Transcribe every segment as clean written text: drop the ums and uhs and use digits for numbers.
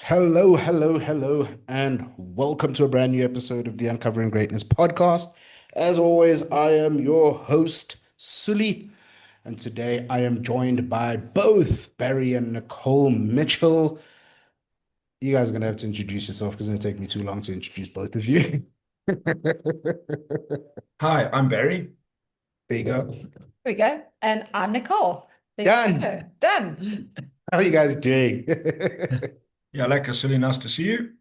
Hello, hello, hello, and welcome to a brand new episode of the Uncovering Greatness podcast. As always, I am your host, Sully, and today I am joined by both Barry and Nicole Mitchell. You guys are going to have to introduce yourself because it's going to take me too long to introduce both of you. Hi, I'm Barry. There you go. We go. And I'm Nicole. There we Done. go. Done. How are you guys doing? Yeah, like it's really nice to see you.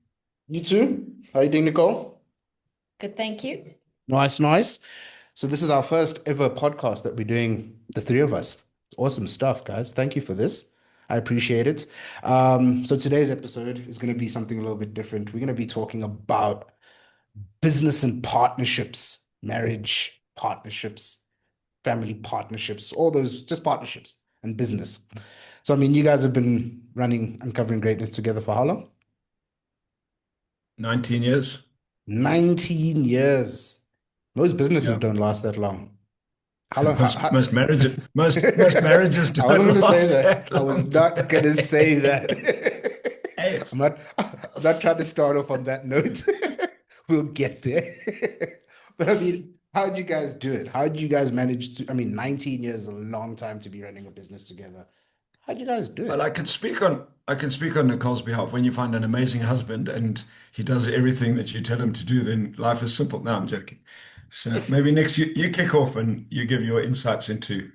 You too? How are you doing, Nicole? Good, thank you. Nice, nice. So this is our first ever podcast that we're doing, the three of us. Awesome stuff, guys. Thank you for this. I appreciate it. So today's episode is going to be something a little bit different. We're going to be talking about business and partnerships, marriage partnerships, family partnerships, all those just partnerships and business. So, I mean, you guys have been running Uncovering Greatness together for how long? 19 years. 19 years. Most businesses Yeah. don't last that long. How long? Most marriages most marriages I wasn't don't going to say last that. that I was long. not going to say that. Hey, I'm not trying to start off on that note. We'll get there. But I mean, how'd you guys do it? How'd you guys manage to, I mean, 19 years is a long time to be running a business together. How'd you guys do well, it? I can speak on Nicole's behalf. When you find an amazing husband and he does everything that you tell him to do, then life is simple. No, I'm joking. So maybe next you kick off and you give your insights into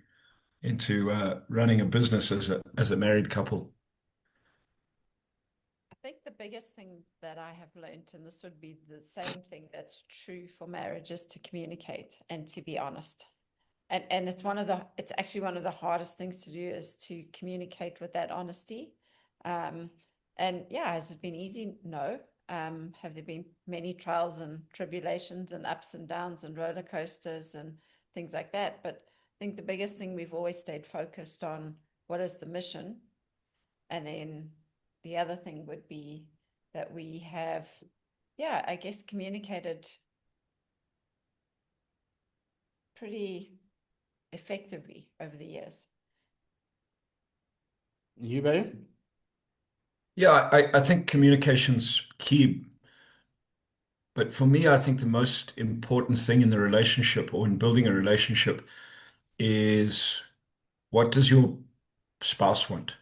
running a business as a married couple. I think the biggest thing that I have learned, and this would be the same thing that's true for marriage, is to communicate and to be honest. And it's actually one of the hardest things to do is to communicate with that honesty. Um, and yeah, has it been easy? No. Have there been many trials and tribulations and ups and downs and roller coasters and things like that? But I think the biggest thing, we've always stayed focused on what is the mission. And then the other thing would be that we have, yeah, I guess, communicated pretty effectively over the years. You, babe? Yeah, I think communication's key. But for me, I think the most important thing in the relationship or in building a relationship is what does your spouse want?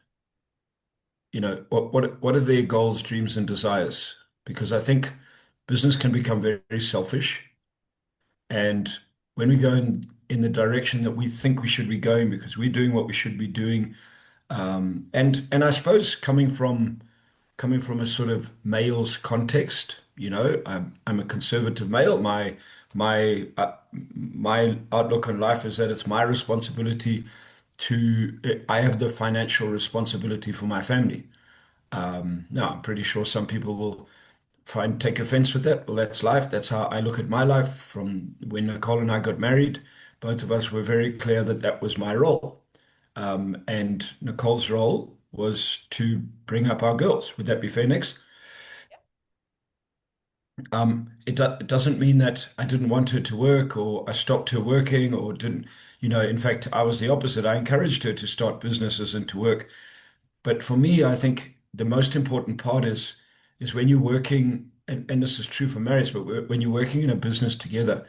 You know, what are their goals, dreams, and desires? Because I think business can become very, very selfish. And when we go in the direction that we think we should be going because we're doing what we should be doing, and I suppose coming from a sort of male's context, you know, I'm a conservative male. My outlook on life is that it's my responsibility I have the financial responsibility for my family. Now, I'm pretty sure some people will take offense with that. Well, that's life. That's how I look at my life. From when Nicole and I got married, both of us were very clear that that was my role. And Nicole's role was to bring up our girls. Would that be fair, Nix? It doesn't mean that I didn't want her to work or I stopped her working or didn't, you know, in fact, I was the opposite. I encouraged her to start businesses and to work. But for me, I think the most important part is when you're working, and this is true for marriage, but when you're working in a business together,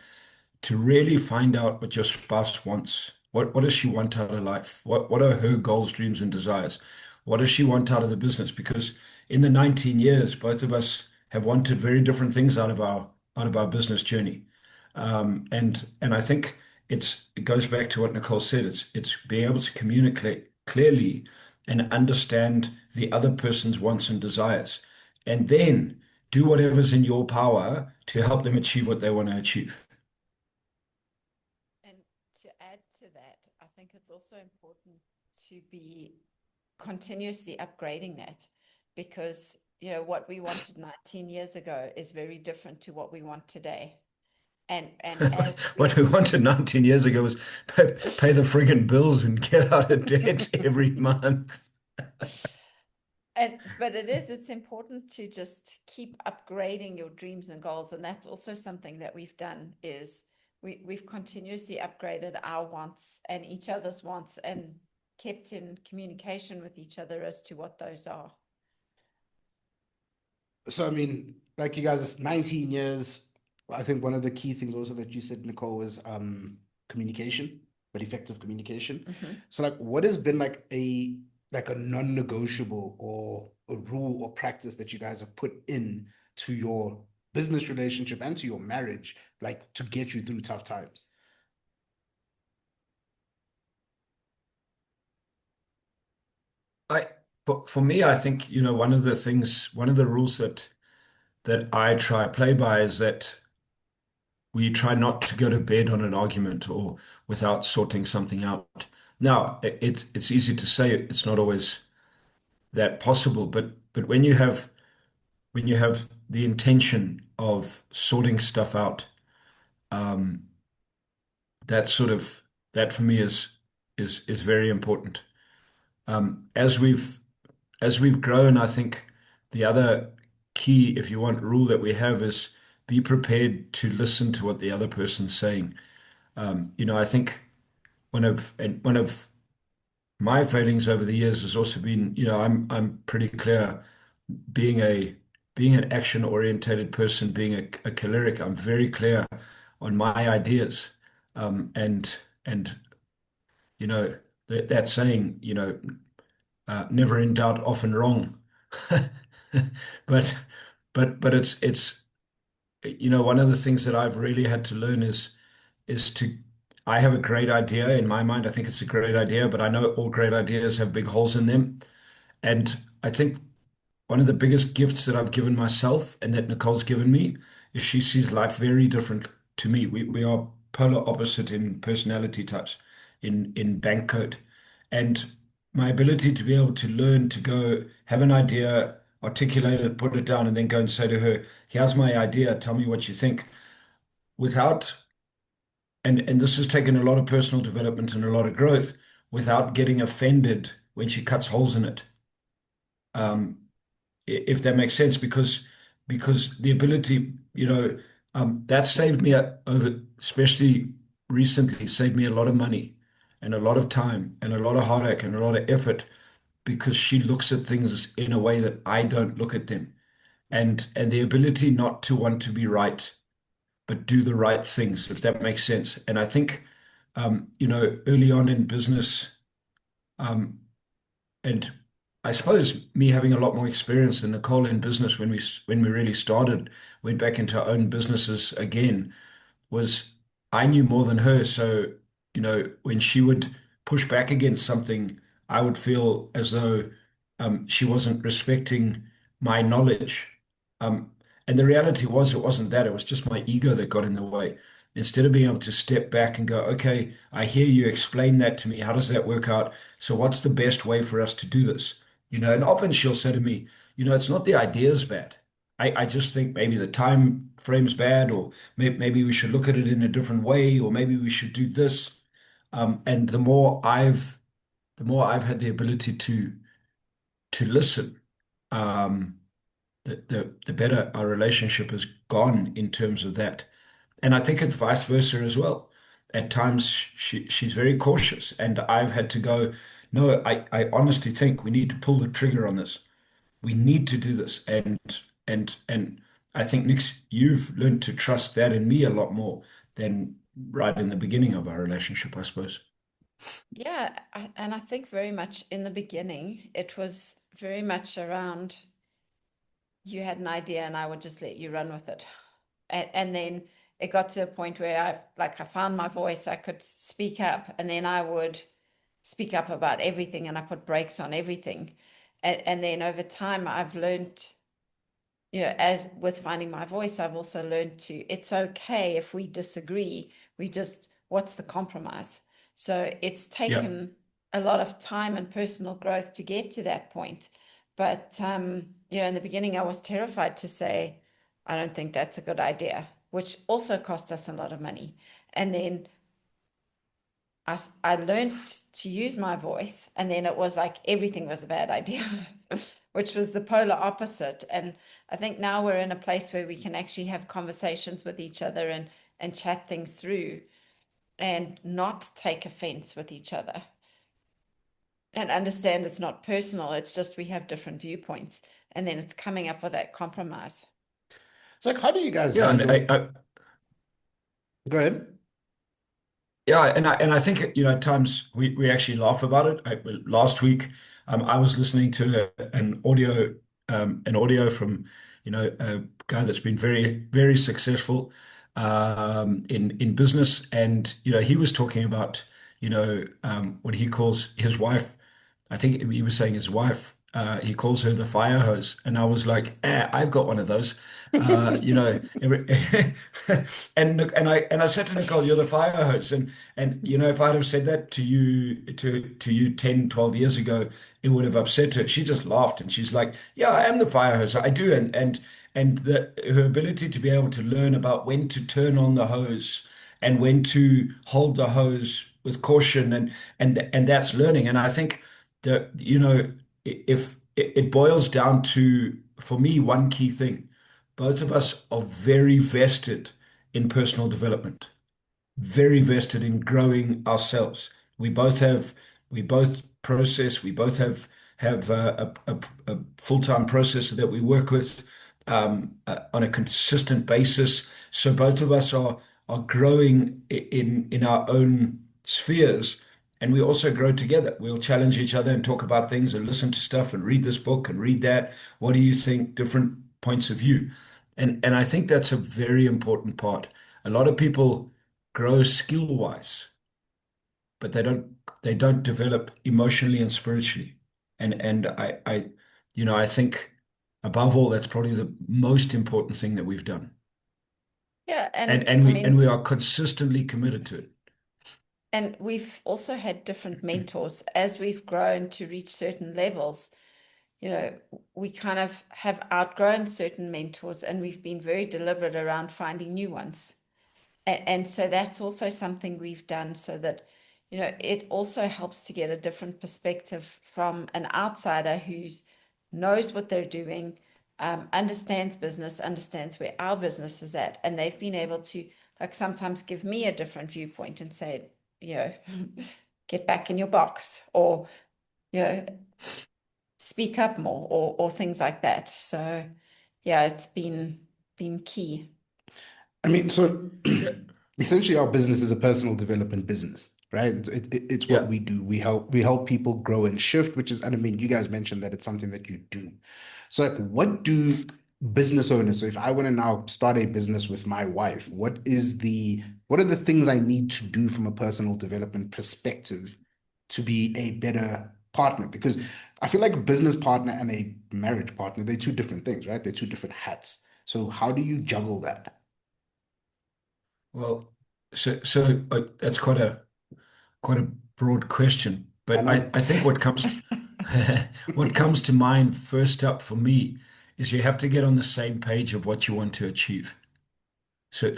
to really find out what your spouse wants. What does she want out of life? What are her goals, dreams, and desires? What does she want out of the business? Because in the 19 years, both of us have wanted very different things out of our business journey. And I think it goes back to what Nicole said. It's being able to communicate clearly and understand the other person's wants and desires, and then do whatever's in your power to help them achieve what they want to achieve. And to add to that, I think it's also important to be continuously upgrading that, because what we wanted 19 years ago is very different to what we want today. And as What we we wanted 19 years ago was pay the friggin' bills and get out of debt every month. but it's important to just keep upgrading your dreams and goals. And that's also something that we've done, is we've continuously upgraded our wants and each other's wants, and kept in communication with each other as to what those are. So I mean, like you guys, it's 19 years. I think one of the key things also that you said, Nicole, was communication, but effective communication. Mhm. So like what has been like a non-negotiable or a rule or practice that you guys have put in to your business relationship and to your marriage, like to get you through tough times? I for me, I think, one of the things, one of the rules that I try play by is that we try not to go to bed on an argument or without sorting something out. Now, it's easy to say it's not always that possible, but when you have the intention of sorting stuff out, um, that sort of that for me is very important. As we've grown, I think the other key, if you want, rule that we have is be prepared to listen to what the other person's saying. I think one of my failings over the years has also been, I'm pretty clear being an action orientated person, being a choleric, I'm very clear on my ideas. And that saying, never in doubt, often wrong. But but it's one of the things that I've really had to learn is to I have a great idea in my mind. I think it's a great idea, but I know all great ideas have big holes in them. And I think one of the biggest gifts that I've given myself and that Nicole's given me is she sees life very different to me. We are polar opposite in personality types, in bank code. And my ability to be able to learn to go have an idea, articulate it, put it down, and then go and say to her, here's my idea, tell me what you think, without, and this has taken a lot of personal development and a lot of growth, without getting offended when she cuts holes in it. Um, if that makes sense, because the ability, that saved me over, especially recently, saved me a lot of money and a lot of time and a lot of heartache and a lot of effort because she looks at things in a way that I don't look at them. And the ability not to want to be right, but do the right things, if that makes sense. And I think, early on in business, um, and I suppose me having a lot more experience than Nicole in business when we really started, went back into our own businesses again, was I knew more than her. So, when she would push back against something, I would feel as though she wasn't respecting my knowledge. Um, and the reality was, it wasn't that. It was just my ego that got in the way. Instead of being able to step back and go, okay, I hear you explain that to me. How does that work out? So, what's the best way for us to do this? And often she'll say to me, it's not the idea's bad. I just think maybe the time frame's bad, or maybe we should look at it in a different way, or maybe we should do this. And the more I've had the ability to listen, um, the better our relationship has gone in terms of that. And I think it's vice versa as well. At times she's very cautious, and I've had to go, no, I honestly think we need to pull the trigger on this. We need to do this. And I think, Nick, you've learned to trust that in me a lot more than right in the beginning of our relationship, I suppose. Yeah, and I think very much in the beginning, it was very much around you had an idea and I would just let you run with it. And then it got to a point where I found my voice, I could speak up, and then I would speak up about everything and I put brakes on everything. And then over time, I've learned, as with finding my voice, I've also learned it's okay if we disagree. What's the compromise? So it's Yeah. taken a lot of time and personal growth to get to that point. But, in the beginning, I was terrified to say, I don't think that's a good idea, which also cost us a lot of money. And then I learned to use my voice, and then it was like everything was a bad idea, which was the polar opposite. And I think now we're in a place where we can actually have conversations with each other and chat things through and not take offense with each other. and understand it's not personal. It's just we have different viewpoints. And then it's coming up with that compromise. It's like, how do you guys Yeah, and handle? Go ahead. yeah, and I think at times we actually laugh about it. Last week, I was listening to an audio from a guy that's been very very successful in business, and he was talking about what he calls his wife. I think he was saying his wife. He calls her the fire hose, and I was like, I've got one of those. Uh, you know, and I said to Nicole, "You're the fire hose," and if I'd have said that to you 10, 12 years ago, it would have upset her. She just laughed and she's like, "Yeah, I am the fire hose. I do," and her ability to be able to learn about when to turn on the hose and when to hold the hose with caution and that's learning. And I think that if it boils down to, for me, one key thing, both of us are very vested in personal development, very vested in growing ourselves. We both process, we both have a full-time processor that we work with on a consistent basis. So both of us are growing in our own spheres, and we also grow together. We'll challenge each other and talk about things and listen to stuff and read this book and read that. What do you think? Different points of view. And I think that's a very important part. A lot of people grow skill wise, but they don't develop emotionally and spiritually. And I think above all, that's probably the most important thing that we've done. Yeah. And And and I we and mean, we are consistently committed to it. and we've also had different mentors as we've grown to reach certain levels. We kind of have outgrown certain mentors and we've been very deliberate around finding new ones. And so that's also something we've done so that, it also helps to get a different perspective from an outsider who knows what they're doing, understands business, understands where our business is at. And they've been able to, like, sometimes give me a different viewpoint and say, you know, get back in your box or, you know, speak up more or things like that. So yeah, it's been key. I mean, so Yeah, essentially, our business is a personal development business, right? It's what yeah. we do. We help people grow and shift, which is, and I mean, you guys mentioned that it's something that you do. So, like, what do business owners? So, if I want to now start a business with my wife, what are the things I need to do from a personal development perspective to be a better partner? Because I feel like a business partner and a marriage partner, they're two different things, right? They're two different hats. So, how do you juggle that? Well, so that's quite a broad question, I but I, know. I think what comes to mind first up for me is you have to get on the same page of what you want to achieve. So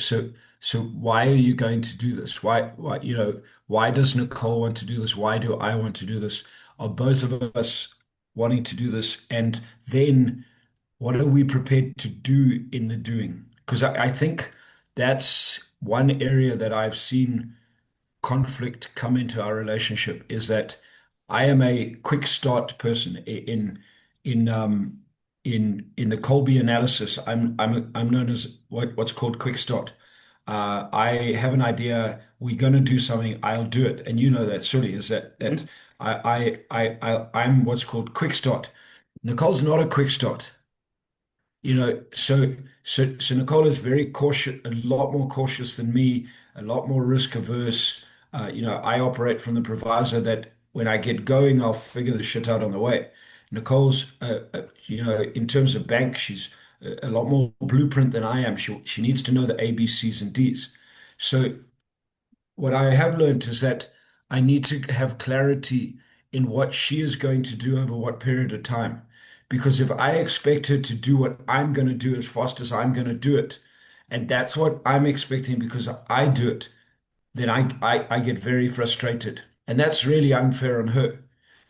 why are you going to do this? Why does Nicole want to do this? Why do I want to do this? Are both of us wanting to do this? And then what are we prepared to do in the doing? Because I think that's one area that I've seen conflict come into our relationship is that I am a quick start person in the Colby analysis. I'm known as what's called quick start. I have an idea. We're going to do something. I'll do it, and you know that, Sully, is that Mhm. I'm what's called quick start. Nicole's not a quick start. So Nicole is very cautious, a lot more cautious than me, a lot more risk averse. I operate from the proviso that when I get going, I'll figure the shit out on the way. Nicole's, in terms of bank, she's a lot more blueprint than I am. She needs to know the A, B, C's, and D's. So what I have learned is that I need to have clarity in what she is going to do over what period of time. Because if I expect her to do what I'm going to do as fast as I'm going to do it, and that's what I'm expecting because I do it, then I get very frustrated. And that's really unfair on her.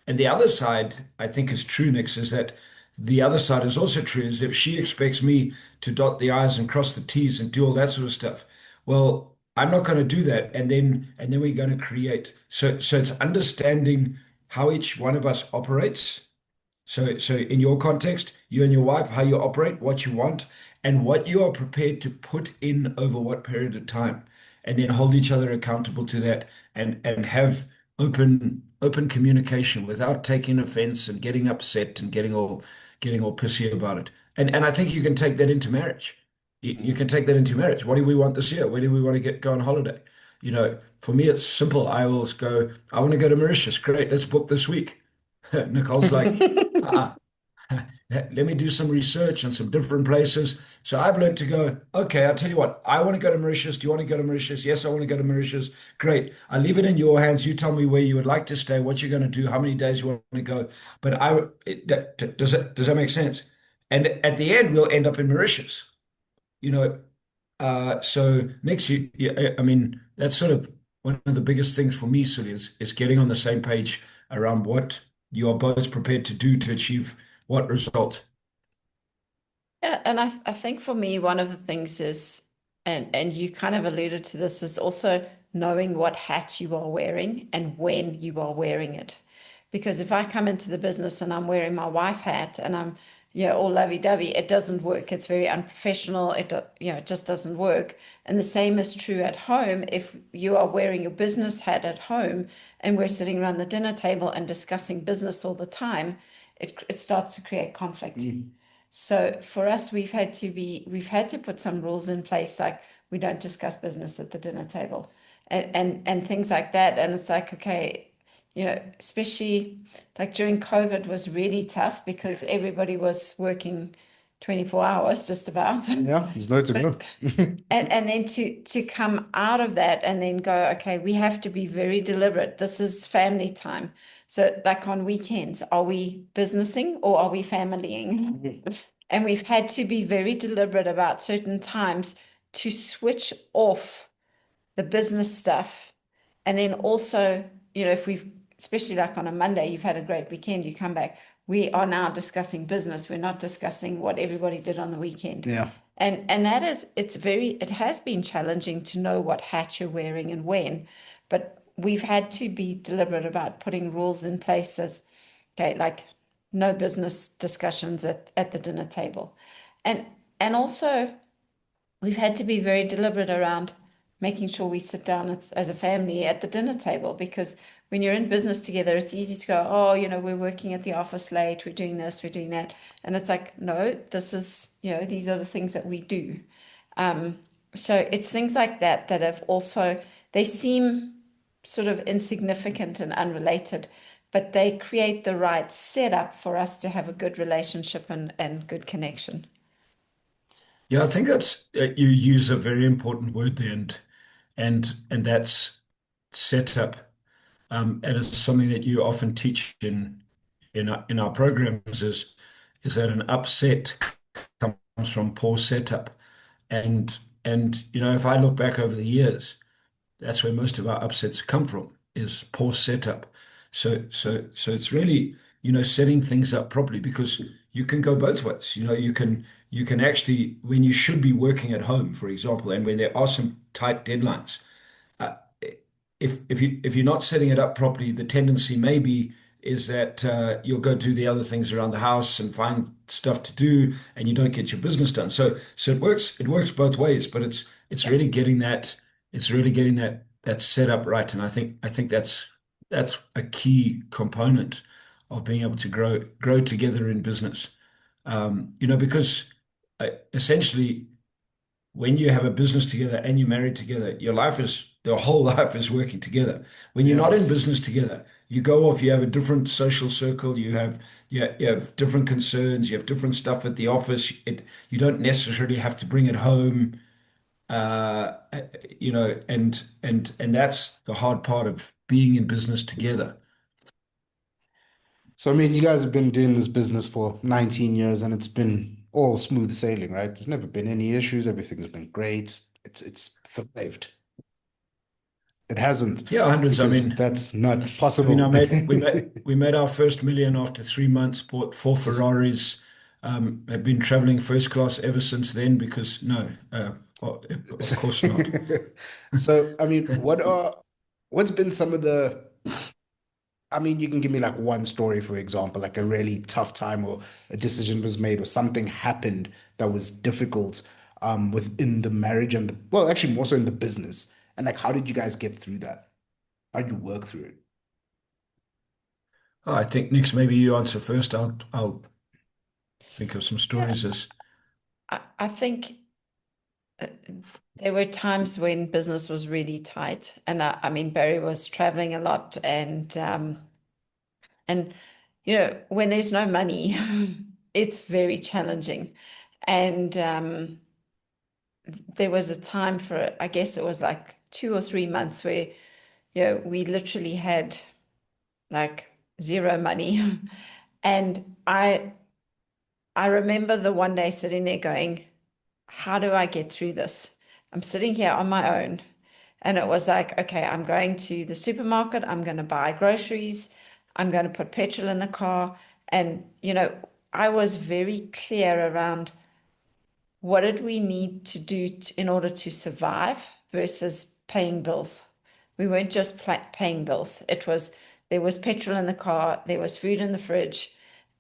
And the other side, I think, is true, Nix, is that the other side is also true, is if she expects me to dot the I's and cross the T's and do all that sort of stuff, well, I'm not going to do that. And then we're going to create. So it's understanding how each one of us operates. So in your context, you and your wife, how you operate, what you want, and what you are prepared to put in over what period of time, and then hold each other accountable to that, and have open communication without taking offense and getting upset and getting all pissy about it. And I think you can take that into marriage. You can take that into marriage. What do we want this year? Where do we want to go on holiday? For me, it's simple. I always go, I want to go to Mauritius. Great, let's book this week. Nicole's like, uh-uh. Let me do some research on some different places. So I've learned to go, okay, I'll tell you what, I want to go to Mauritius. Do you want to go to Mauritius? Yes, I want to go to Mauritius. Great. I leave it in your hands. You tell me where you would like to stay, what you're going to do, how many days you want to go. But does that make sense? And at the end, we'll end up in Mauritius. You know, so next year, yeah, I mean, that's sort of one of the biggest things for me, Sully, is getting on the same page around what you are both prepared to do to achieve what result. Yeah, and I think for me, one of the things is, and you kind of alluded to this, is also knowing what hat you are wearing and when you are wearing it. Because if I come into the business and I'm wearing my wife hat and I'm, all lovey-dovey, it doesn't work. It's very unprofessional. It just doesn't work. And the same is true at home. If you are wearing your business hat at home and we're sitting around the dinner table and discussing business all the time, it starts to create conflict. So for us, we've had to put some rules in place, like we don't discuss business at the dinner table and things like that. And it's like, okay, especially like during COVID was really tough because everybody was working 24 hours just about. Yeah, there's nowhere to go. But and then to come out of that and then go, okay, we have to be very deliberate. This is family time. So like on weekends, are we businessing or are we familying? And we've had to be very deliberate about certain times to switch off the business stuff. And then also, if we've, especially like on a Monday, you've had a great weekend, you come back, we are now discussing business. We're not discussing what everybody did on the weekend. Yeah. And that is, it has been challenging to know what hat you're wearing and when, but we've had to be deliberate about putting rules in place as, okay, like no business discussions at the dinner table. And and also we've had to be very deliberate around making sure we sit down as a family at the dinner table, because when you're in business together, it's easy to go, oh, we're working at the office late, we're doing this, we're doing that. And it's like, no, this is, these are the things that we do. Um, so it's things like that that have also, they seem sort of insignificant and unrelated, but they create the right setup for us to have a good relationship and good connection. Yeah, I think that's you use a very important word there, and that's setup. And it's something that you often teach in our programs is that an upset comes from poor setup. And if I look back over the years, that's where most of our upsets come from, is poor setup. So it's really, setting things up properly, because you can go both ways. You can actually, when you should be working at home, for example, and when there are some tight deadlines, uh, if you're not setting it up properly, the tendency maybe is that you'll go do the other things around the house and find stuff to do, and you don't get your business done. So it works both ways, but it's Yeah. really getting that set up right. And I think that's a key component of being able to grow together in business. Because essentially, when you have a business together and you're married together, your whole life is working together. When you're Yeah. not in business together, you go off, you have a different social circle, you have different concerns, you have different stuff at the office. You don't necessarily have to bring it home, and that's the hard part of being in business together. So, I mean, you guys have been doing this business for 19 years and it's been all smooth sailing, right? There's never been any issues. Everything's been great. It's thrived. It hasn't, Yeah, hundreds. I because mean, that's not I mean, possible. I made we made our first million after 3 months. Bought four Just Ferraris. Have been traveling first class ever since then. Because no, of course not. so, I mean, what's been some of the I mean, you can give me like one story, for example, like a really tough time or a decision was made or something happened that was difficult within the marriage and the, well, actually more so in the business. And like, how did you guys get through that? How did you work through it? Oh, I think Nix, maybe you answer first. I'll think of some Yeah, stories as I think uh, there were times when business was really tight, and I mean Barry was traveling a lot, and when there's no money, it's very challenging, and there was a time for I guess it was like 2 or 3 months where we literally had like zero money, and I remember the one day sitting there going, how do I get through this? I'm sitting here on my own. And it was like, okay, I'm going to the supermarket, I'm going to buy groceries, I'm going to put petrol in the car. And, I was very clear around what did we need to do in order to survive versus paying bills. We weren't just paying bills. There was petrol in the car, there was food in the fridge.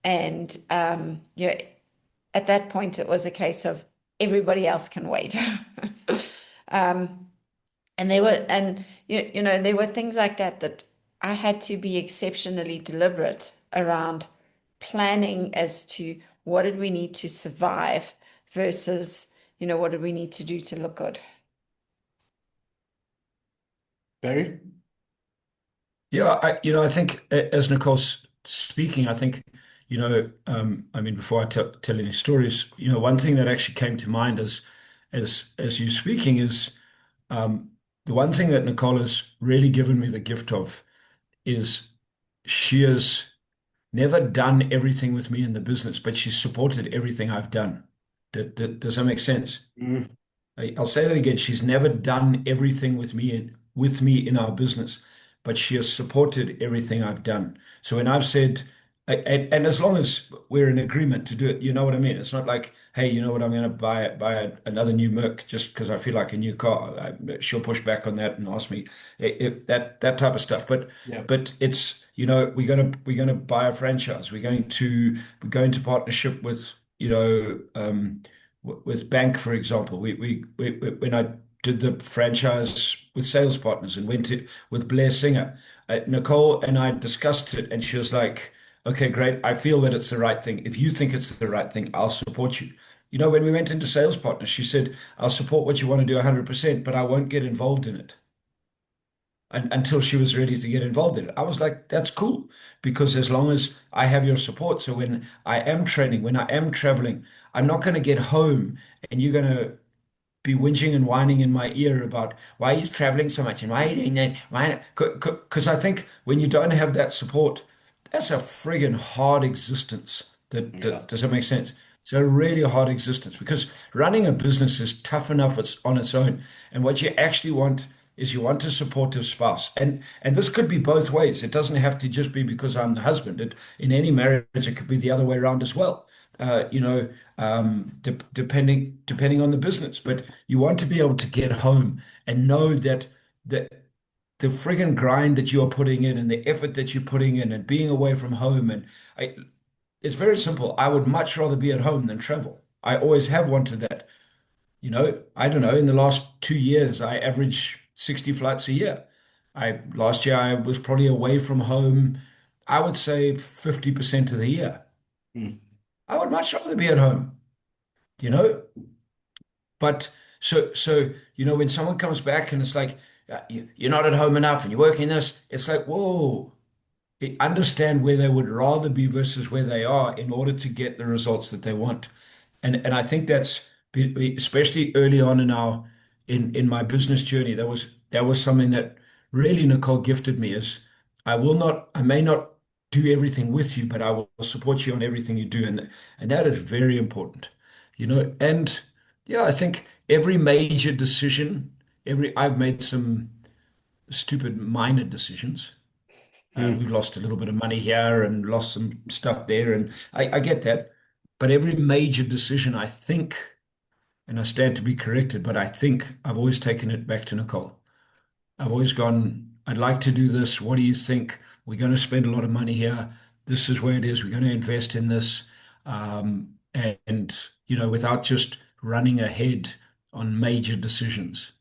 And, at that point, it was a case of everybody else can wait. um, and there were things like that that I had to be exceptionally deliberate around planning as to what did we need to survive versus, what did we need to do to look good. Barry? yeah. I think as Nicole's speaking, I think I mean, before I tell any stories, one thing that actually came to mind as you speaking is um, the one thing that Nicole has really given me the gift of is she has never done everything with me in the business, but she's supported everything I've done. Does that make sense? Mm, I'll say that again. She's never done everything with me in our business, but she has supported everything I've done. So when I've said, and as long as we're in agreement to do it, you know what I mean. It's not like, hey, you know what, I'm going to buy another new Merc just because I feel like a new car. She'll push back on that and ask me if that type of stuff. But yeah. but it's we're gonna buy a franchise. We're going to partnership with with bank, for example. When I did the franchise with sales partners and went to with Blair Singer, Nicole and I discussed it, and she was like, "Okay, great. I feel that it's the right thing. If you think it's the right thing, I'll support you." When we went into sales partners, she said, "I'll support what you want to do 100%, but I won't get involved in it." Until she was ready to get involved in it. I was like, that's cool, because as long as I have your support, so when I am training, when I am traveling, I'm not going to get home and you're going to be whinging and whining in my ear about why he's traveling so much and why he doing that. Why? Because I think when you don't have that support, that's a friggin' hard existence. Yeah. Does that make sense? It's a really hard existence because running a business is tough enough it's on its own. And what you actually want is you want a supportive spouse. And this could be both ways. It doesn't have to just be because I'm the husband. In any marriage, it could be the other way around as well. Depending on the business. But you want to be able to get home and know that the friggin' grind that you're putting in and the effort that you're putting in and being away from home it's very simple. I would much rather be at home than travel. I always have wanted that. I don't know, in the last 2 years, I average 60 flights a year. Last year I was probably away from home, I would say 50% of the year. Mm, I would much rather be at home, you know? But when someone comes back and it's like, you're not at home enough and you're working this, it's like, whoa, understand where they would rather be versus where they are in order to get the results that they want. And I think that's especially early on in my business journey, that was something that really Nicole gifted me is I may not do everything with you, but I will support you on everything you do. And that is very important. And yeah, I think every major decision, I've made some stupid minor decisions. We've mm. lost a little bit of money here and lost some stuff there, and I get that. But every major decision, I think, and I stand to be corrected, but I think I've always taken it back to Nicole. I've always gone, I'd like to do this. What do you think? we're going to spend a lot of money here. This is where it is. We're going to invest in this. And, without just running ahead on major decisions.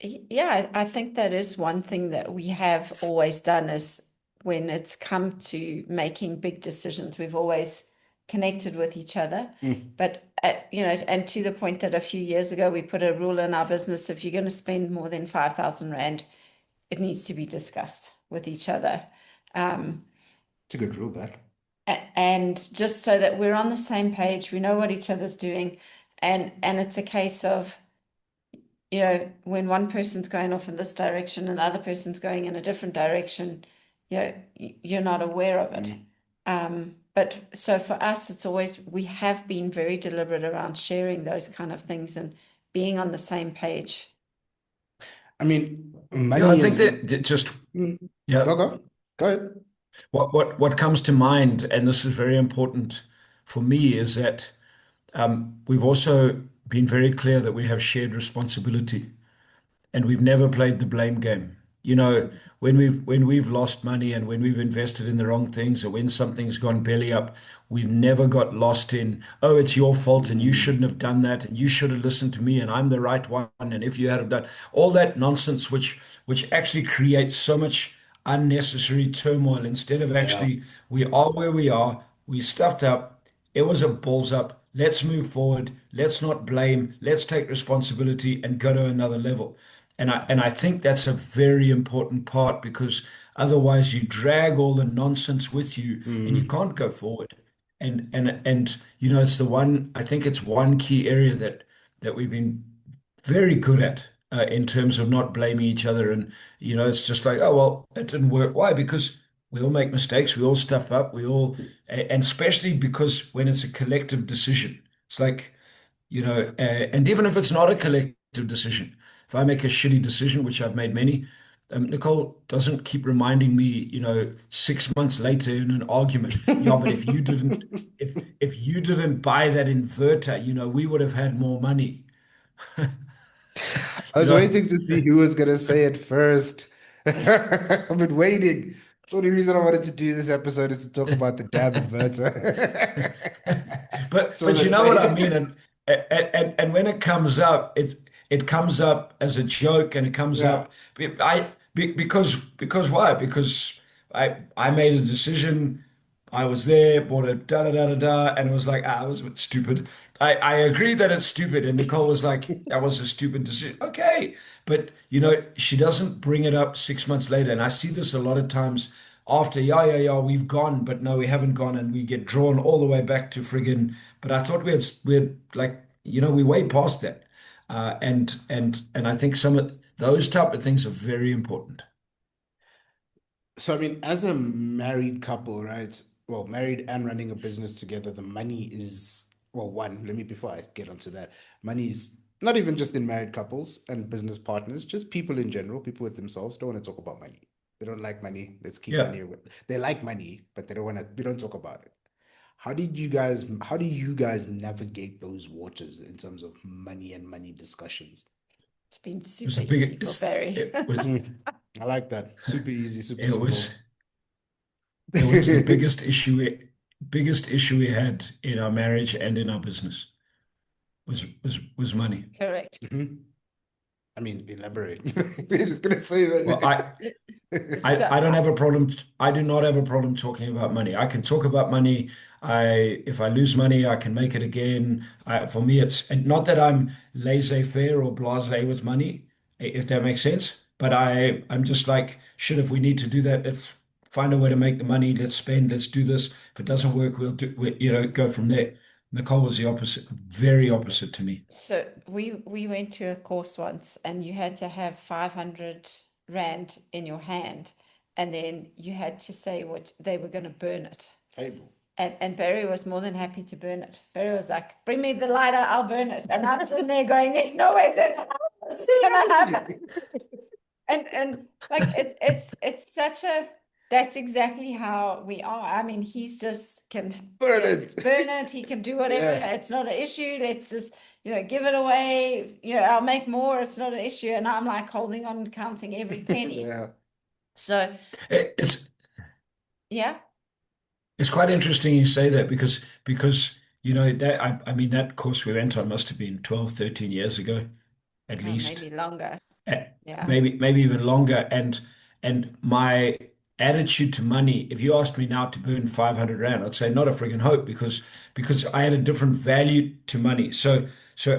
Yeah, I think that is one thing that we have always done is when it's come to making big decisions, we've always connected with each other. Mm. But, and to the point that a few years ago, we put a rule in our business, if you're going to spend more than 5,000 Rand, it needs to be discussed with each other. It's a good rule, that. And just so that we're on the same page, we know what each other's doing. And it's a case of, when one person's going off in this direction and the other person's going in a different direction, you're not aware of it. But so for us, it's always, we have been very deliberate around sharing those kind of things and being on the same page. I mean, Yeah, I money think is. that just, Mm. yeah, Go ahead. what comes to mind, and this is very important for me, is that we've also been very clear that we have shared responsibility. And we've never played the blame game. When we've lost money and when we've invested in the wrong things or when something's gone belly up, we've never got lost in, oh, it's your fault and you Mm. shouldn't have done that and you should have listened to me and I'm the right one and if you had have done all that nonsense which actually creates so much unnecessary turmoil instead of Yeah. actually we are where we are, we stuffed up, it was a balls up, let's move forward, let's not blame, let's take responsibility and go to another level. And I think that's a very important part because otherwise you drag all the nonsense with you and you Mm. can't go forward. And it's the one I think it's one key area that we've been very good at in terms of not blaming each other. And it's just like, oh well, it didn't work. Why? Because we all make mistakes, we all stuff up, and especially because when it's a collective decision, it's like and even if it's not a collective decision, if I make a shitty decision, which I've made many, Nicole doesn't keep reminding me, 6 months later in an argument, yeah, but if you didn't buy that inverter, we would have had more money. I You was know, waiting to see who was gonna say it first. I've been waiting. The only reason I wanted to do this episode is to talk about the damn inverter. but So but you that know what I mean, they, and when it comes up, it comes up as a joke, and it comes yeah. up because why? Because I made a decision. I was there, bought a da da da da da, and it was like, it was a bit stupid. I agree that it's stupid, and Nicole was like, that was a stupid decision. Okay, but she doesn't bring it up 6 months later, and I see this a lot of times after, yeah, yeah, yeah, we've gone, but no, we haven't gone, and we get drawn all the way back to friggin'. But I thought we had like, we way past that, and I think some of those type of things are very important. So I mean, as a married couple, right? Well, married and running a business together, the money is, well, one, let me before I get onto that, money is not even just in married couples and business partners, just people in general, people with themselves don't want to talk about money. They don't like money. Let's keep Yeah. money away. They like money, but they don't want to, we don't talk about it. How do you guys navigate those waters in terms of money and money discussions? It's been It was super the easy big, for Barry. it was, Mm, I like that. Super easy, super it was, simple. it was the biggest issue we had in our marriage and in our business was money. Correct. Mhm. I mean, elaborate. You're just gonna say Well, that. I, So I don't have a problem. I do not have a problem talking about money. I can talk about money. If I lose money, I can make it again. For me, it's and not that I'm laissez-faire or blasé with money, if that makes sense. But I'm just like, shit, if we need to do that, let's find a way to make the money. Let's spend. Let's do this. If it doesn't work, go from there. Nicole was the opposite, very opposite to me. So we went to a course once and you had to have 500 Rand in your hand and then you had to say what they were going to burn it. Table. And Barry was more than happy to burn it. Barry was like, bring me the lighter, I'll burn it. And I was in there going, there's no way this is gonna happen. And like it's such a that's exactly how we are. I mean, he's just can Burn it. burn it, he can do whatever. Yeah. It's not an issue. Let's just, give it away. I'll make more. It's not an issue. And I'm like holding on, counting every penny. Yeah. So, It's yeah, it's quite interesting you say that because that I mean that course we went on must have been 12, 13 years ago at least. maybe longer. eh, Yeah. maybe even longer. And my attitude to money, if you asked me now to burn 500 Rand, I'd say not a friggin' hope because I had a different value to money. So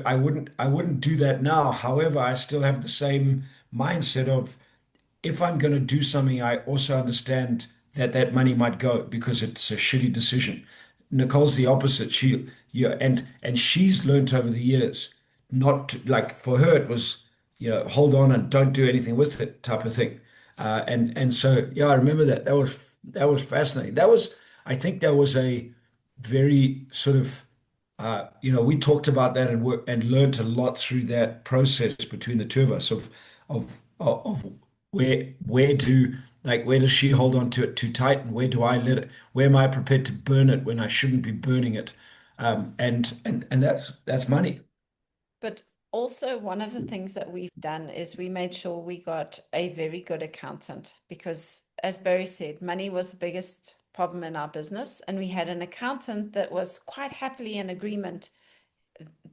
I wouldn't do that now. However, I still have the same mindset of if I'm going to do something, I also understand that that money might go because it's a shitty decision. Nicole's the opposite. Yeah, and she's learned over the years not to, like for her it was, hold on and don't do anything with it type of thing. And so yeah, I remember that. That was fascinating. I think that was a very sort of we talked about that and work and learned a lot through that process between the two of us of where does she hold on to it too tight and where do I let it, where am I prepared to burn it when I shouldn't be burning it, and that's money. But also, one of the things that we've done is we made sure we got a very good accountant because, as Barry said, money was the biggest problem in our business. And we had an accountant that was quite happily in agreement.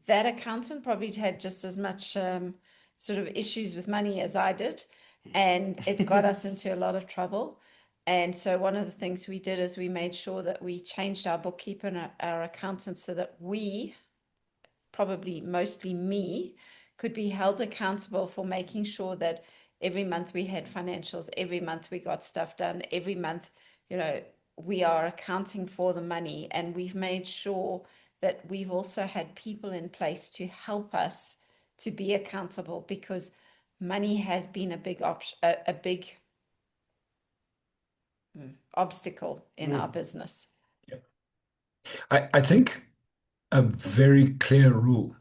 That accountant probably had just as much sort of issues with money as I did. And it got us into a lot of trouble. And so, one of the things we did is we made sure that we changed our bookkeeper and our accountant so that we, probably mostly me, could be held accountable for making sure that every month we had financials, every month we got stuff done, every month, we are accounting for the money. And we've made sure that we've also had people in place to help us to be accountable because money has been a big a big obstacle in our Mm. business. I think a very clear rule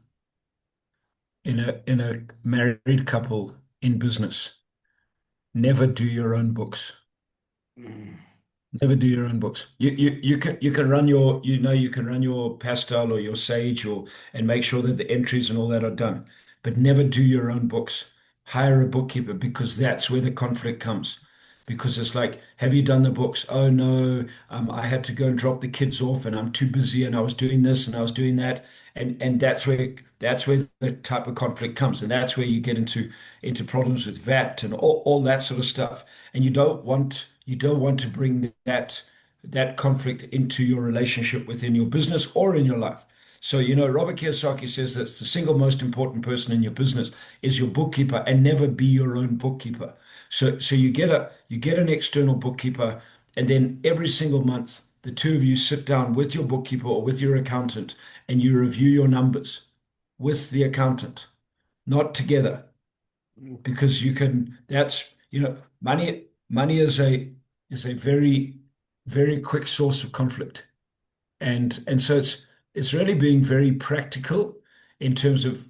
in a married couple in business: never do your own books. Mm. Never do your own books. You can run your pastel or your sage or and make sure that the entries and all that are done, but never do your own books. Hire a bookkeeper because that's where the conflict comes. Because it's like, have you done the books? Oh no, I had to go and drop the kids off, and I'm too busy, and I was doing this and I was doing that, and that's where the type of conflict comes, and that's where you get into problems with VAT and all that sort of stuff. And you don't want to bring that conflict into your relationship within your business or in your life. So, Robert Kiyosaki says that the single most important person in your business is your bookkeeper, and never be your own bookkeeper. So you get an external bookkeeper, and then every single month, the two of you sit down with your bookkeeper or with your accountant, and you review your numbers with the accountant, not together, because you can. That's money is a very very quick source of conflict, and so it's really being very practical in terms of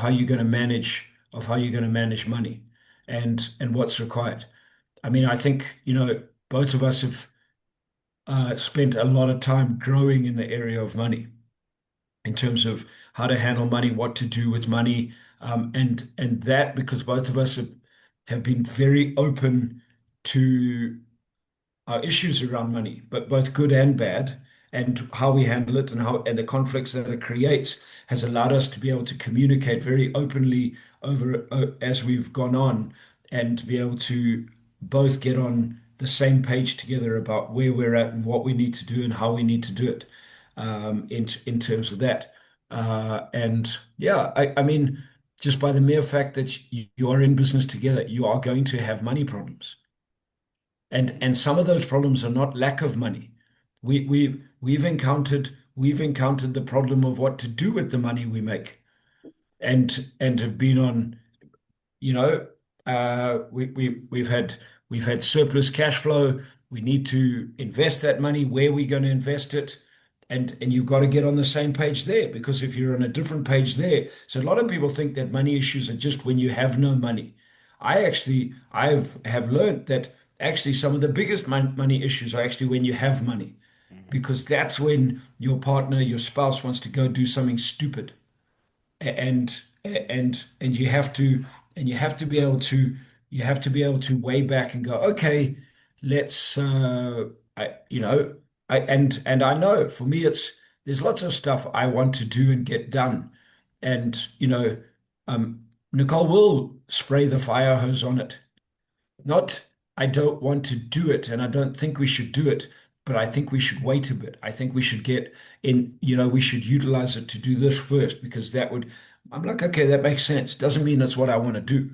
how you're going to manage money and what's required. I mean, I think both of us have spent a lot of time growing in the area of money in terms of how to handle money, what to do with money, and that because both of us have been very open to issues around money, but both good and bad, and how we handle it and the conflicts that it creates has allowed us to be able to communicate very openly over as we've gone on, and to be able to both get on the same page together about where we're at and what we need to do and how we need to do it, in terms of that. And yeah, I mean, just by the mere fact that you are in business together, you are going to have money problems. And some of those problems are not lack of money. We've encountered the problem of what to do with the money we make, and have been on, you know, we've had surplus cash flow. We need to invest that money. Where are we going to invest it? And you've got to get on the same page there, because if you're on a different page there, so a lot of people think that money issues are just when you have no money. I have learned that actually some of the biggest money issues are actually when you have money, Mhm. because that's when your partner, your spouse wants to go do something stupid, and you have to be able to you have to be able to weigh back and go, okay, let's, you know, and I know for me, there's lots of stuff I want to do and get done. And, Nicole will spray the fire hose on it. Not, I don't want to do it and I don't think we should do it, but I think we should wait a bit. I think we should get in, we should utilize it to do this first because I'm like, okay, that makes sense. Doesn't mean that's what I want to do.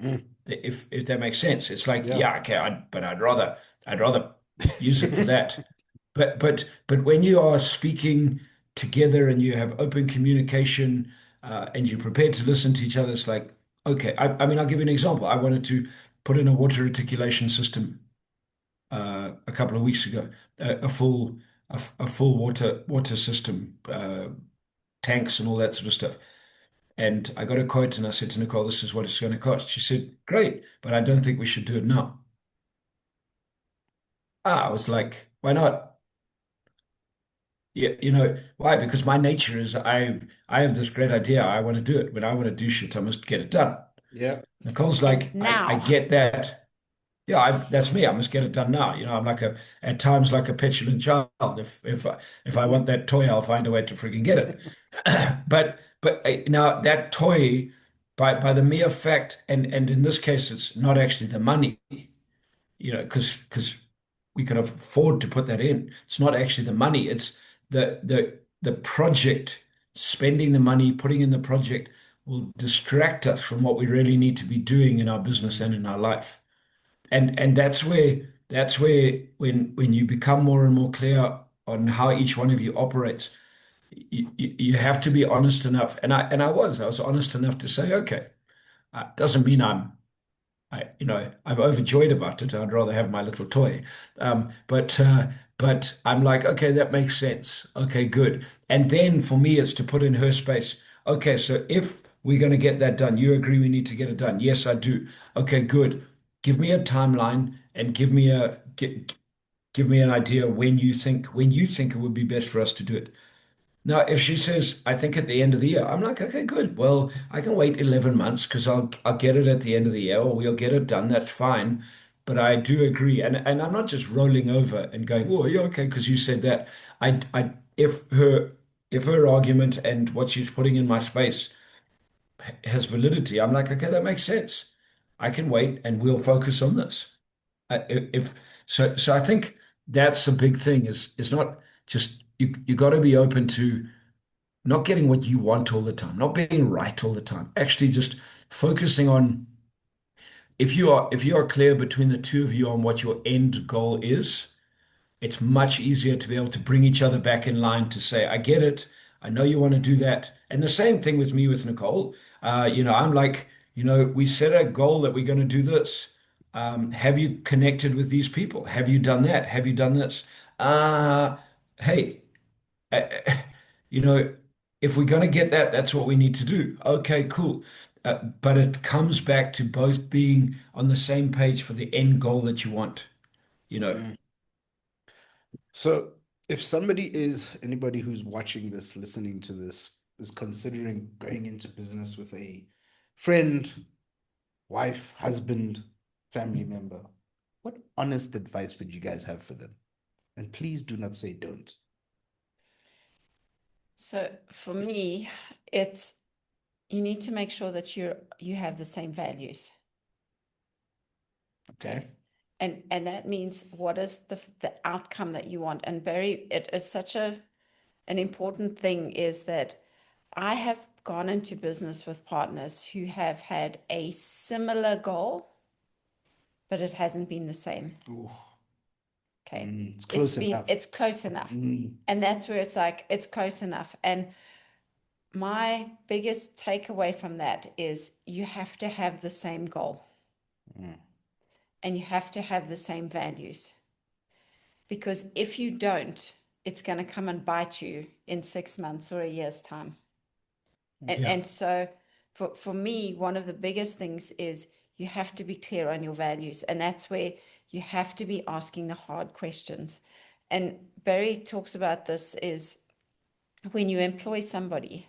Mm. If that makes sense. It's like, Yeah. yeah, okay, but I'd rather use it for that. But when you are speaking together and you have open communication and you're prepared to listen to each other, it's like, okay. I mean, I'll give you an example. I wanted to put in a water reticulation system a couple of weeks ago, a full water system, tanks and all that sort of stuff. And I got a quote and I said to Nicole, this is what it's going to cost. She said, great, but I don't think we should do it now. I was like, why not? Yeah, why? Because my nature is I have this great idea. I want to do it. When I want to do shit, I must get it done. Yeah. Nicole's And like, I now, get that. Yeah, that's me. I must get it done now. I'm at times like a petulant child. If I want that toy, I'll find a way to freaking get it. But now that toy, by the mere fact, and in this case, it's not actually the money, because we can afford to put that in. It's not actually the money. It's the project. Spending the money, putting in the project will distract us from what we really need to be doing in our business and in our life. And that's where when you become more and more clear on how each one of you operates, you have to be honest enough. And I was honest enough to say, okay, doesn't mean I'm overjoyed about it. I'd rather have my little toy. But I'm like, okay, that makes sense. Okay, good. And then for me, it's to put in her space. Okay, so if we're going to get that done, you agree we need to get it done? Yes, I do. Okay, good. Give me a timeline and give me an idea when you think it would be best for us to do it. Now, if she says, I think at the end of the year, I'm like, okay, good. Well, I can wait 11 months because I'll get it at the end of the year or we'll get it done. That's fine. But I do agree. And I'm not just rolling over and going, oh, yeah, okay, because you said that. If her argument and what she's putting in my space has validity, I'm like, okay, that makes sense. I can wait and we'll focus on this. If so I think that's a big thing is not just you got to be open to not getting what you want all the time, not being right all the time. Actually, just focusing on if you are clear between the two of you on what your end goal is, it's much easier to be able to bring each other back in line to say, I get it. I know you want to do that. And the same thing with me with Nicole. I'm like, we set a goal that we're going to do this. Have you connected with these people? Have you done that? Have you done this? Hey, uh, you know, if we're going to get that, that's what we need to do. Okay, cool. But it comes back to both being on the same page for the end goal that you want, you know. Mm. So if anybody who's watching this, listening to this, is considering going into business with a friend, wife, husband, family member, what honest advice would you guys have for them? And please do not say don't. so for me, it's you need to make sure that you have the same values. Okay. And that means what is the outcome that you want. And Barry, it is such an important thing is that I have gone into business with partners who have had a similar goal, but it hasn't been the same. Ooh, Okay. it's close enough. It's close enough. And that's where it's like, it's close enough. And my biggest takeaway from that is you have to have the same goal Mm. and you have to have the same values. Because if you don't, it's going to come and bite you in 6 months or a year's time. Yeah. And so for me, one of the biggest things is you have to be clear on your values. And that's where you have to be asking the hard questions. And Barry talks about this is when you employ somebody,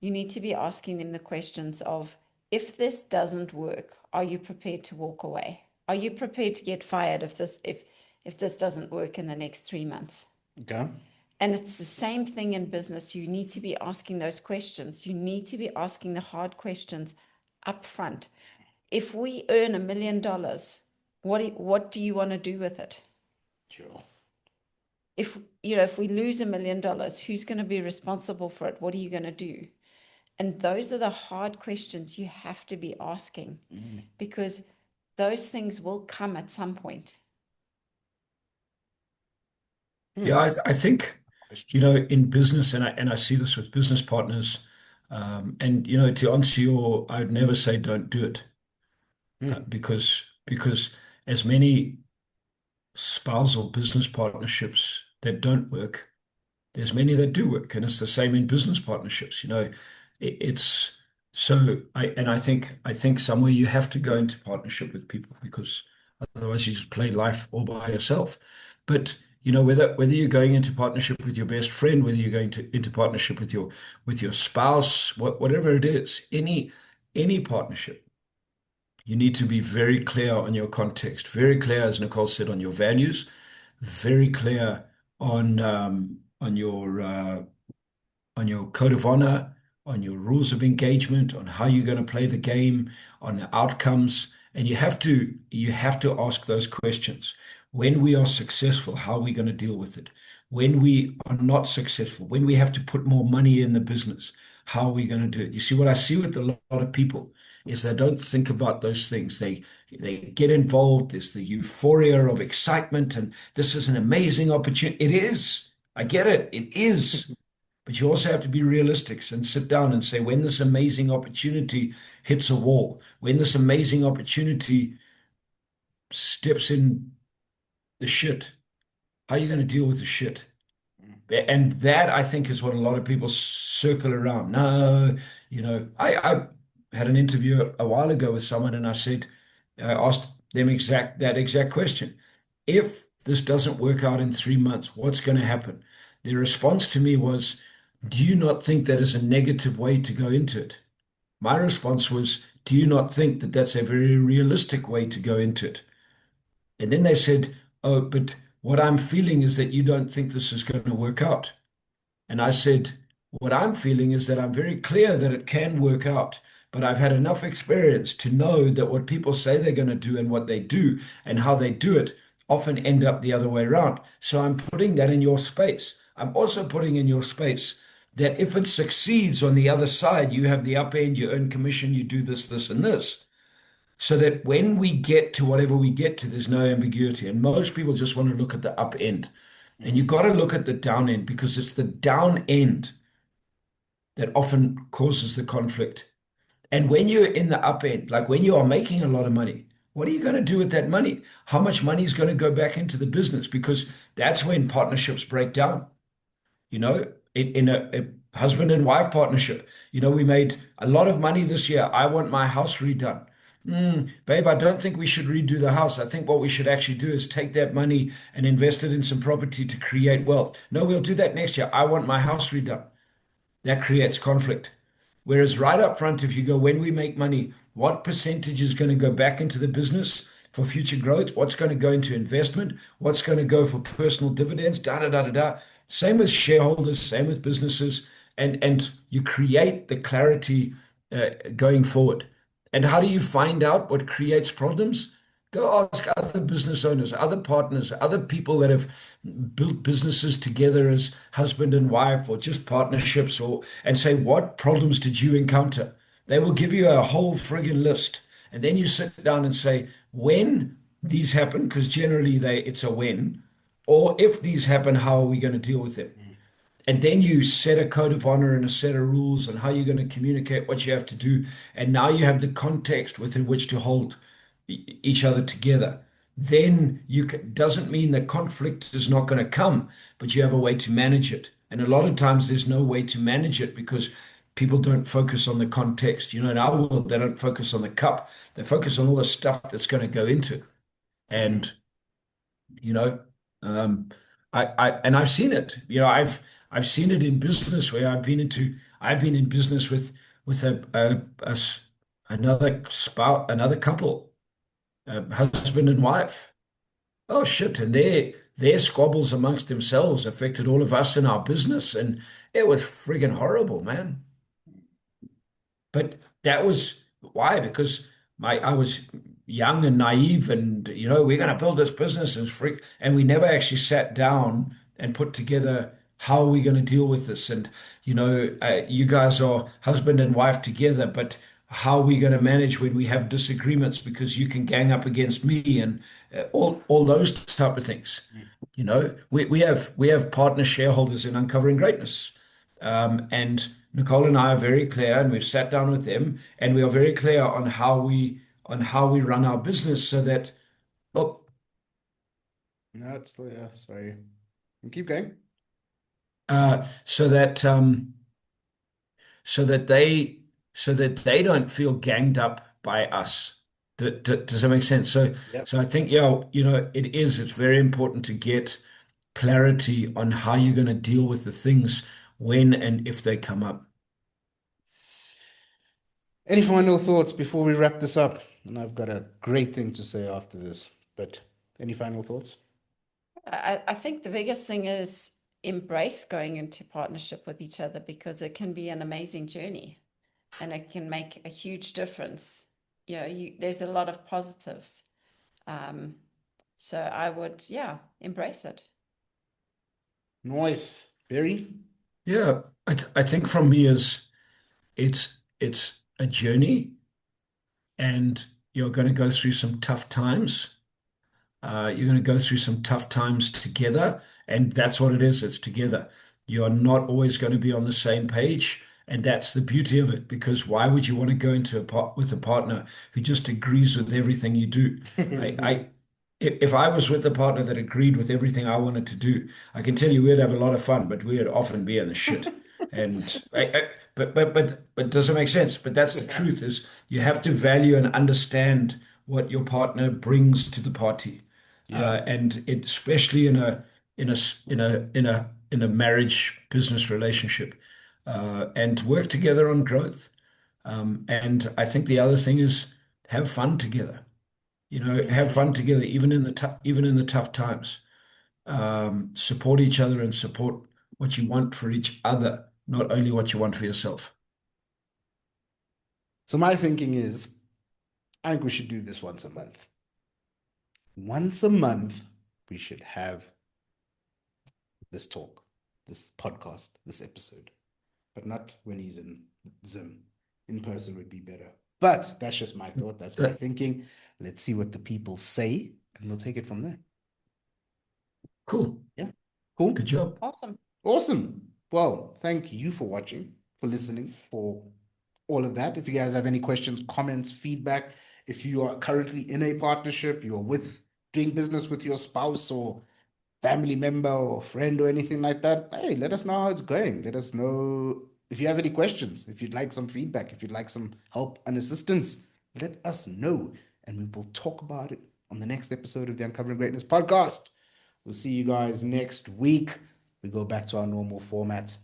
you need to be asking them the questions of, if this doesn't work, are you prepared to walk away? Are you prepared to get fired if this doesn't work in the next 3 months? Okay. And it's the same thing in business. You need to be asking those questions. You need to be asking the hard questions up front. If we earn $1 million, what do you want to do with it? Sure. If we lose $1 million, who's going to be responsible for it? What are you going to do? And those are the hard questions you have to be asking, because those things will come at some point. Yeah, I think, Questions. in business, and I see this with business partners, and to answer I would never say don't do it, because as many spousal business partnerships that don't work, there's many that do work, and it's the same in business partnerships. It's so I think somewhere you have to go into partnership with people, because otherwise you just play life all by yourself. But whether you're going into partnership with your best friend, whether you're going into partnership with your spouse, whatever it is, any partnership, you need to be very clear on your context, very clear, as Nicole said, on your values, very clear on your code of honor, on your rules of engagement, on how you're going to play the game, on the outcomes. And you have to ask those questions. When we are successful, how are we going to deal with it? When we are not successful, when we have to put more money in the business, how are we going to do it? You see, what I see with a lot of people is they don't think about those things. They get involved. There's the euphoria of excitement, and this is an amazing opportunity. It is. I get it. It is. But you also have to be realistic and sit down and say, when this amazing opportunity hits a wall, when this amazing opportunity steps in the shit, how are you going to deal with the shit? And that, I think, is what a lot of people circle around. No, I had an interview a while ago with someone, and I asked them that exact question. If this doesn't work out in 3 months, what's going to happen? Their response to me was, do you not think that is a negative way to go into it? My response was, do you not think that that's a very realistic way to go into it? And then they said, oh, but what I'm feeling is that you don't think this is going to work out. And I said, what I'm feeling is that I'm very clear that it can work out, but I've had enough experience to know that what people say they're going to do and what they do and how they do it often end up the other way around. So I'm putting that in your space. I'm also putting in your space that if it succeeds on the other side, you have the up end, you earn commission, you do this, this, and this. So that when we get to whatever we get to, there's no ambiguity. And most people just want to look at the up end. And you've got to look at the down end, because it's the down end that often causes the conflict. And when you're in the up end, like when you are making a lot of money, what are you going to do with that money? How much money is going to go back into the business? Because that's when partnerships break down. In a husband and wife partnership, we made a lot of money this year. I want my house redone. Babe, I don't think we should redo the house. I think what we should actually do is take that money and invest it in some property to create wealth. No, we'll do that next year. I want my house redone. That creates conflict. Whereas right up front, if you go, when we make money, what percentage is going to go back into the business for future growth? What's going to go into investment? What's going to go for personal dividends? Da da da da da. Same with shareholders, same with businesses, and you create the clarity going forward. And how do you find out what creates problems? Go ask other business owners, other partners, other people that have built businesses together as husband and wife, or just partnerships, and say, what problems did you encounter? They will give you a whole friggin' list. And then you sit down and say, when these happen, because generally it's a when, or if these happen, how are we going to deal with them? And then you set a code of honor and a set of rules on how you're going to communicate what you have to do. And now you have the context within which to hold each other together. Then doesn't mean that conflict is not going to come, but you have a way to manage it. And a lot of times there's no way to manage it because people don't focus on the context. In our world, they don't focus on the cup. They focus on all the stuff that's going to go into it. And you know, um, and I've seen it. I've seen it in business where I've been in business with another couple, husband and wife. Oh shit! And their squabbles amongst themselves affected all of us in our business, and it was friggin' horrible, man. But that was why, because I was young and naive, and we're going to build this business and we never actually sat down and put together how are we going to deal with this. And you guys are husband and wife together, but how are we going to manage when we have disagreements because you can gang up against me and all those type of things. We have partner shareholders in Uncovering Greatness. And Nicole and I are very clear, and we've sat down with them, and we are very clear on how we run our business so that, well, No, it's still, yeah, sorry. And keep going. so that so that they so that they don't feel ganged up by us. Does that make sense? So Yep. so I think, yeah, it's very important to get clarity on how you're going to deal with the things when and if they come up. Any final thoughts before we wrap this up? And I've got a great thing to say after this, but any final thoughts? I think the biggest thing is embrace going into partnership with each other because it can be an amazing journey and it can make a huge difference. There's a lot of positives. So I would, yeah, embrace it. Nice. Barry? Yeah, I think from me is it's a journey, and you're going to go through some tough times. You're going to go through some tough times together, and that's what it is. It's together. You are not always going to be on the same page, and that's the beauty of it. Because why would you want to go into with a partner who just agrees with everything you do? I, I, if I was with a partner that agreed with everything I wanted to do, I can tell you we'd have a lot of fun, but we'd often be in the shit. And but does it make sense? But that's the Yeah. truth: is you have to value and understand what your partner brings to the party, Yeah. especially in a marriage business relationship, and work together on growth. And I think the other thing is have fun together. Have Amen. fun together, even in the tough times. Support each other and support what you want for each other, not only what you want for yourself. So my thinking is, I think we should do this once a month. Once a month, we should have this talk, this podcast, this episode, but not when he's in Zoom. In person would be better. But that's just my thought. That's my Uh, thinking. Let's see what the people say, and we'll take it from there. Cool. Yeah. Good Cool. job. Awesome. Awesome. Well, thank you for watching, for listening, for all of that. If you guys have any questions, comments, feedback, if you are currently in a partnership, you're doing business with your spouse or family member or friend or anything like that, hey, let us know how it's going. Let us know if you have any questions, if you'd like some feedback, if you'd like some help and assistance, let us know. And we will talk about it on the next episode of the Uncovering Greatness podcast. We'll see you guys next week. We go back to our normal format.